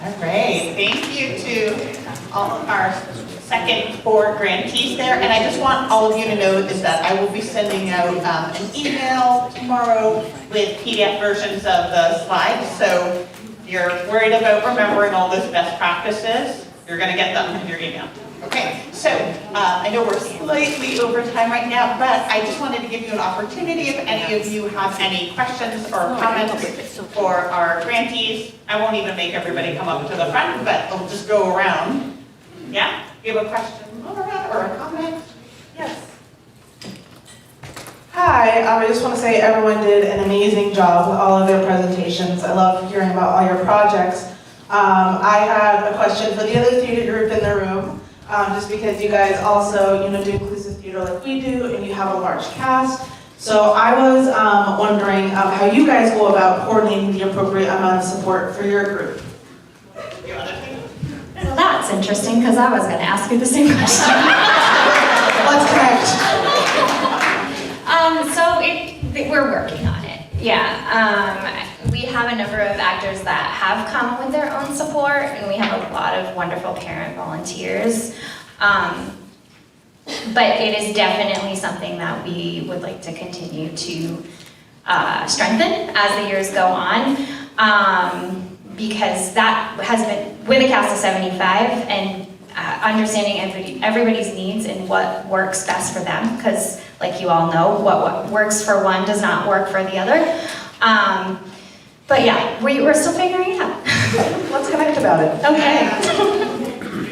All right, thank you to all of our second 4 grantees there. And I just want all of you to know is that I will be sending out an email tomorrow with PDF versions of the slides. So if you're worried about remembering all those best practices, you're going to get them in your email. Okay, so I know we're slightly over time right now, but I just wanted to give you an opportunity if any of you have any questions or comments for our grantees. I won't even make everybody come up to the front, but we'll just go around. Yeah, you have a question or a comment? Yes. Hi, I just want to say everyone did an amazing job with all of their presentations. I love hearing about all your projects. I had a question for the other theater group in the room. Just because you guys also, do inclusive theater like we do, and you have a large cast. So I was wondering how you guys go about coordinating the appropriate amount of support for your group. Well, that's interesting, because I was going to ask you the same question. Let's connect. We're working on it. Yeah. We have a number of actors that have come with their own support, and we have a lot of wonderful parent volunteers. But it is definitely something that we would like to continue to strengthen as the years go on, because that has been, with a cast of 75, and understanding everybody's needs and what works best for them, because like you all know, what works for one does not work for the other. But yeah, we're still figuring it out. Let's connect about it. Okay.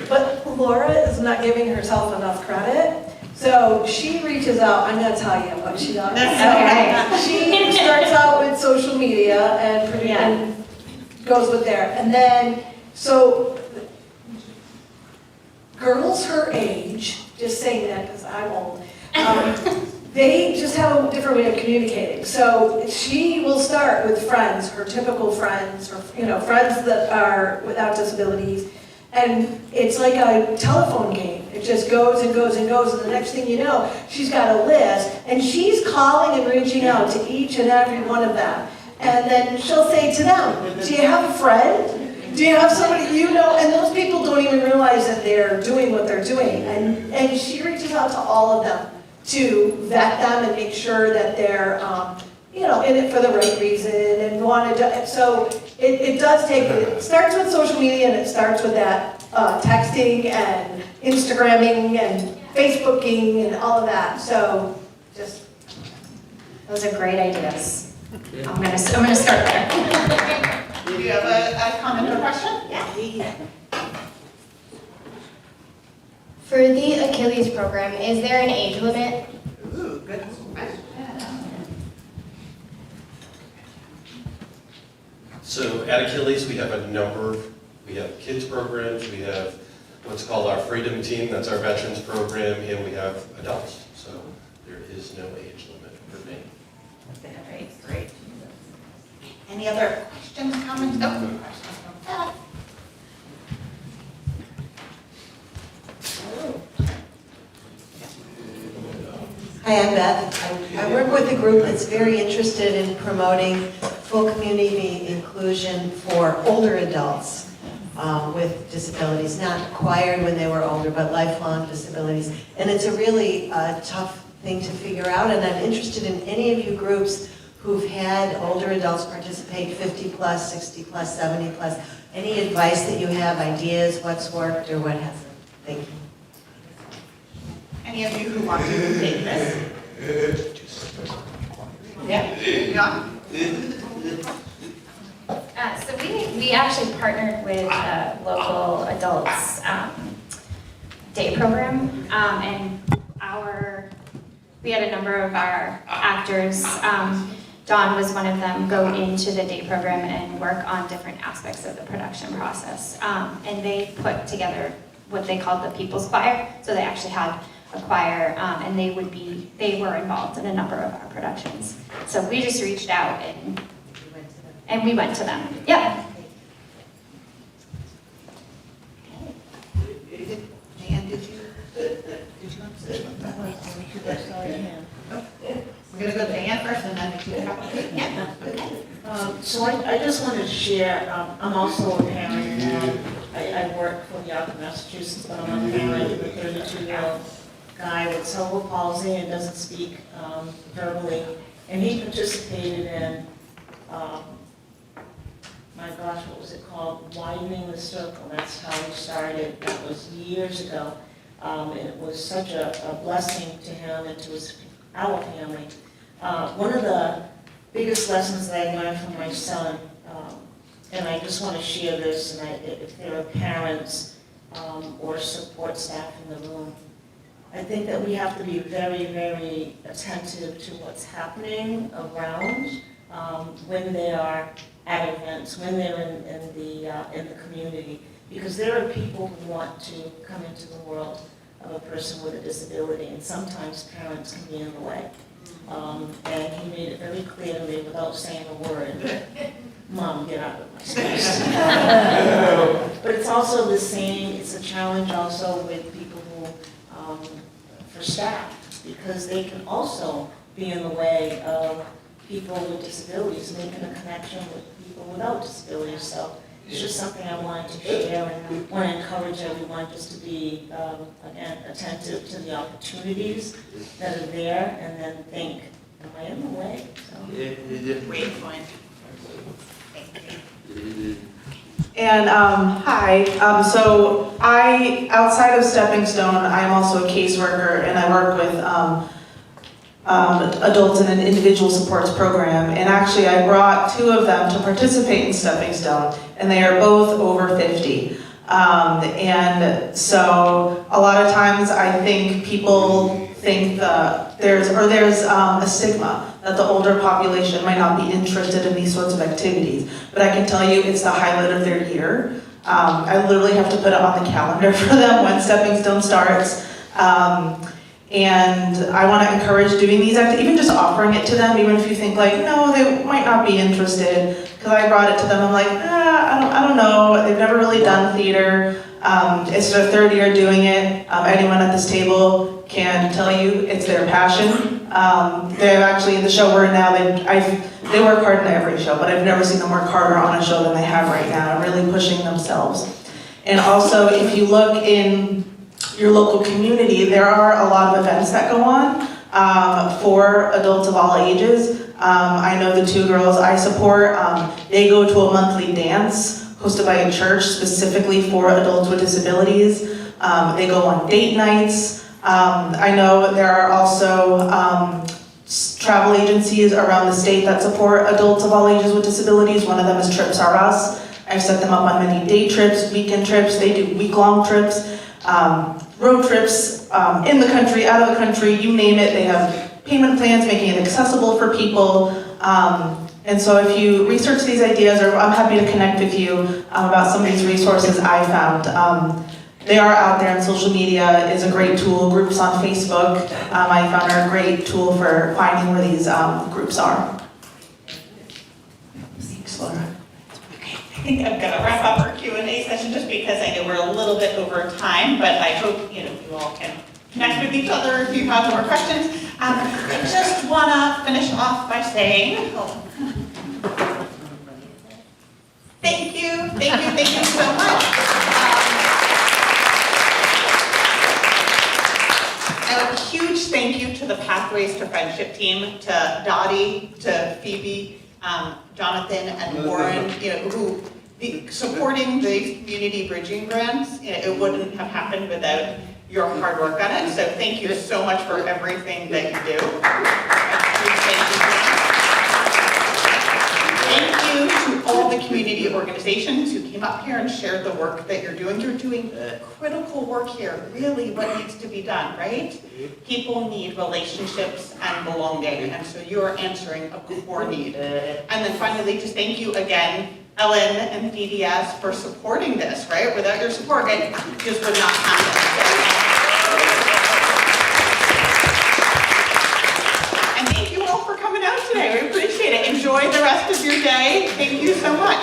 But Laura is not giving herself enough credit. So she reaches out, I'm going to tell you what she does. Okay. She starts out with social media and goes with there. And then, so girls her age, just saying that because I'm old, they just have a different way of communicating. So she will start with friends, her typical friends, or friends that are without disabilities, and it's like a telephone game. It just goes and goes and goes, and the next thing you know, she's got a list, and she's calling and reaching out to each and every one of them. And then she'll say to them, do you have a friend? Do you have somebody you know? And those people don't even realize that they're doing what they're doing. And she reaches out to all of them to vet them and make sure that they're, in it for the right reason and want to. So it does take. It starts with social media, and it starts with that texting and Instagramming and Facebooking and all of that. So just Those are great ideas. I'm gonna start there. Do you have a comment or question? Yeah. For the Achilles program, is there an age limit? Ooh, good question. So at Achilles, we have a number. We have kids programs. We have what's called our Freedom Team. That's our veterans program, and we have adults. So there is no age limit for me. Great. Any other questions, comments? Oh, questions from Beth. Hi, I'm Beth. I work with a group that's very interested in promoting full community inclusion for older adults with disabilities, not acquired when they were older, but lifelong disabilities. And it's a really tough thing to figure out, and I'm interested in any of you groups who've had older adults participate, 50 plus, 60 plus, 70 plus. Any advice that you have, ideas, what's worked or what hasn't? Thank you. Any of you who want to take this? Yeah. So we actually partnered with a local adults day program, and we had a number of our actors. Dawn was one of them, go into the day program and work on different aspects of the production process. And they put together what they called the People's Choir. So they actually had a choir, and they were involved in a number of our productions. So we just reached out and we went to them. Yeah. Dan, did you want to say something? We're going to go to Dan first, and then we can have a... Yeah. So I just wanted to share, I'm also a parent. I work for the Outlook, Massachusetts, but I'm a parent of a 32-year-old guy with cerebral palsy and doesn't speak verbally. And he participated in, my gosh, what was it called? Widening the Circle. That's how he started. That was years ago. And it was such a blessing to him and to our family. One of the biggest lessons that I learned from my son, and I just want to share this, and if there are parents or support staff in the room, I think that we have to be very, very attentive to what's happening around when they are at events, when they're in the community, because there are people who want to come into the world of a person with a disability, and sometimes parents can be in the way. And he made it very clear to me without saying a word, Mom, get out of my space. But it's also the same, it's a challenge also with people who, for staff, because they can also be in the way of people with disabilities, making a connection with people without disabilities. So it's just something I wanted to share, and I want to encourage everyone just to be, again, attentive to the opportunities that are there, and then think, am I in the way? So. Great point. And hi, so outside of Stepping Stone, I am also a caseworker, and I work with adults in an individual supports program. And actually, I brought two of them to participate in Stepping Stone, and they are both over 50. And so a lot of times I think people think that there's a stigma that the older population might not be interested in these sorts of activities. But I can tell you it's the highlight of their year. I literally have to put it on the calendar for them when Stepping Stone starts. And I want to encourage doing these activities, even just offering it to them, even if you think like, no, they might not be interested. Because I brought it to them, I'm like, I don't know, they've never really done theater. It's their third year doing it. Anyone at this table can tell you it's their passion. They're actually in the show we're in now, they work hard in every show, but I've never seen them work harder on a show than they have right now, really pushing themselves. And also, if you look in your local community, there are a lot of events that go on for adults of all ages. I know the two girls I support, they go to a monthly dance hosted by a church specifically for adults with disabilities. They go on date nights. I know there are also travel agencies around the state that support adults of all ages with disabilities. One of them is Trips R Us. I've set them up on many day trips, weekend trips. They do week-long trips, road trips, in the country, out of the country, you name it. They have payment plans, making it accessible for people. And so if you research these ideas, or I'm happy to connect with you about some of these resources I found. They are out there, and social media is a great tool. Groups on Facebook, I found are a great tool for finding where these groups are. Thanks, Laura. Okay, I think I'm gonna wrap up our Q&A session just because I know we're a little bit over time, but I hope you all can connect with each other if you have more questions. I just wanna finish off by saying, thank you so much. A huge thank you to the Pathways to Friendship team, to Dottie, to Phoebe, Jonathan, and Warren, who supporting the Community Bridging Grants. It wouldn't have happened without your hard work on it. So thank you so much for everything that you do. Thank you to all the community organizations who came up here and shared the work that you're doing. You're doing critical work here, really what needs to be done, right? People need relationships and belonging, and so you're answering a core need. And then finally, just thank you again, Ellen and DDS, for supporting this, right? Without your support, it just would not happen. And thank you all for coming out today. We appreciate it. Enjoy the rest of your day. Thank you so much.